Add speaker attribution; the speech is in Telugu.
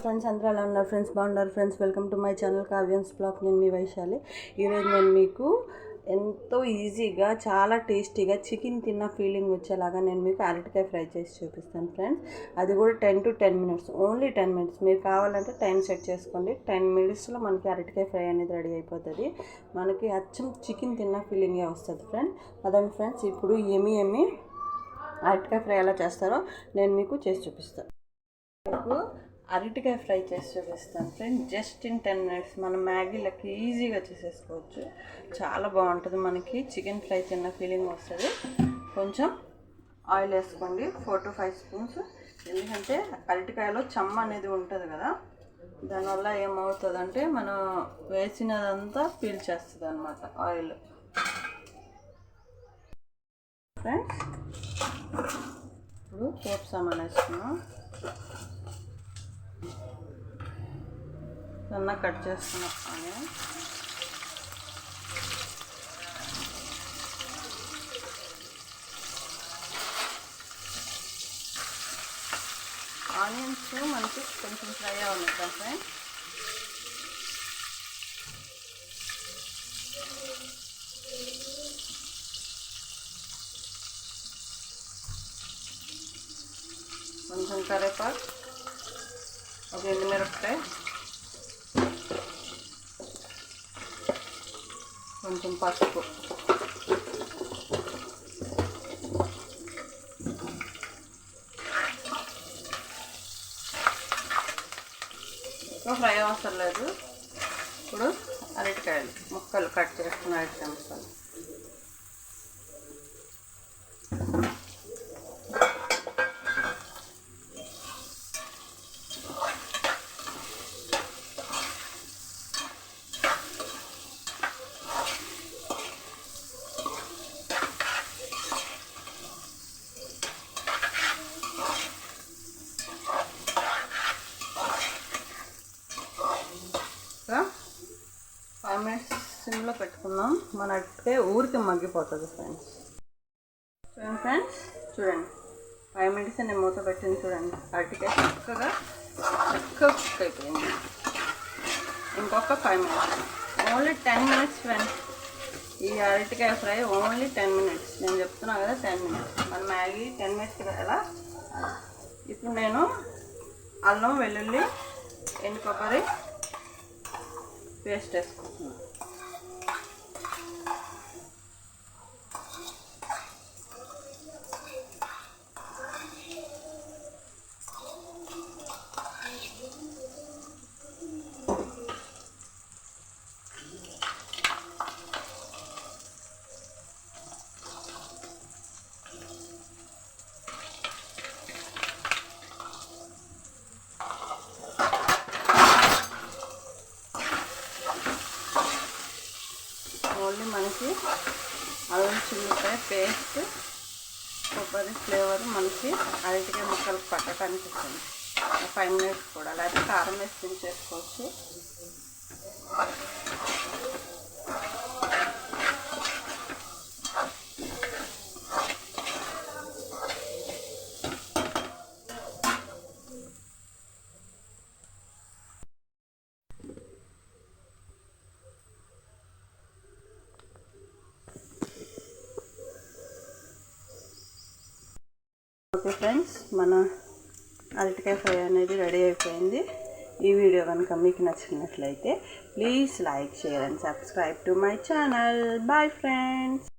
Speaker 1: ఫ్రెండ్స్ అందరూ ఎలా ఉన్నారు ఫ్రెండ్స్? బాగున్నారు friends. Welcome to my channel Kavyan's blog. నేను మీ వైశాలి. ఈరోజు నేను మీకు ఎంతో ఈజీగా చాలా టేస్టీగా చికెన్ తిన్న ఫీలింగ్ వచ్చేలాగా నేను మీకు అరటికాయ ఫ్రై చేసి చూపిస్తాను ఫ్రెండ్స్. అది కూడా 10 to 10 minutes, ఓన్లీ 10 minutes. మీరు కావాలంటే టైం సెట్ చేసుకోండి. 10 minutesలో మనకి అరటికాయ ఫ్రై అనేది రెడీ అయిపోతుంది. మనకి అచ్చం చికెన్ తిన్న ఫీలింగే వస్తుంది ఫ్రెండ్స్. అదండి ఫ్రెండ్స్, ఇప్పుడు ఎమ్మి అరటికాయ ఫ్రై ఎలా చేస్తారో నేను మీకు చేసి చూపిస్తాను. మీకు అరటికాయ ఫ్రై చేసి చూపిస్తాను ఫ్రెండ్. జస్ట్ ఇన్ 10 minutes మనం మ్యాగీలకి ఈజీగా చేసేసుకోవచ్చు. చాలా బాగుంటుంది. మనకి చికెన్ ఫ్రై తిన్న ఫీలింగ్ వస్తుంది. కొంచెం ఆయిల్ వేసుకోండి, 4 to 5 spoons. ఎందుకంటే అరటికాయలో చెమ్మ అనేది ఉంటుంది కదా, దానివల్ల ఏమవుతుందంటే మనం వేసినదంతా పీల్చేస్తుంది అన్నమాట ఆయిల్. ఫ్రెండ్స్ ఇప్పుడు పోపు సామాన్ వేసుకున్నాం. సన్నగా కట్ చేసుకున్నాం ఆనియన్స్ మనకి కొంచెం ఫ్రై అవ్వాలి ఫ్రెండ్స్. కొంచెం కరివేపాకు, ఒక ఎండుమిరపకాయ, కొంచెం పసుపు, ఫ్రై అవసరం లేదు. ఇప్పుడు అరటికాయలు ముక్కలు కట్ చేసుకున్న అరటికాయ ముక్కలు సిమ్లో పెట్టుకుందాం. మన అరటికాయ ఊరికి మగ్గిపోతుంది ఫ్రెండ్స్. చూడండి 5 minutes నేను మూత పెట్టింది. చూడండి అరటికాయ చక్కగా కుక్ అయిపోయింది. ఇంకొక 5 minutes, ఓన్లీ 10 minutes ఫ్రెండ్స్. ఈ అరటికాయ ఫ్రై ఓన్లీ 10 minutes. నేను చెప్తున్నా కదా 10 minutes. మన మ్యాగీ 10 minutes కదా. ఇప్పుడు నేను అల్లం వెల్లుల్లి ఎండు కొబ్బరి పేస్ట్ వేసుకుంటున్నాను. ఓన్లీ మనకి అల్లం చిల్లిపాయ పేస్ట్, కొబ్బరి ఫ్లేవర్ మనకి అరటికాయ ముక్కలకు పట్టడానికి వస్తుంది. 5 minutes కూడా, లేకపోతే కారం వేసి చేసుకోవచ్చు. ఓకే ఫ్రెండ్స్, మన అరటికాయ ఫ్రై అనేది రెడీ అయిపోయింది. ఈ వీడియో కనుక మీకు నచ్చినట్లయితే please like, share and subscribe to my channel. Bye friends.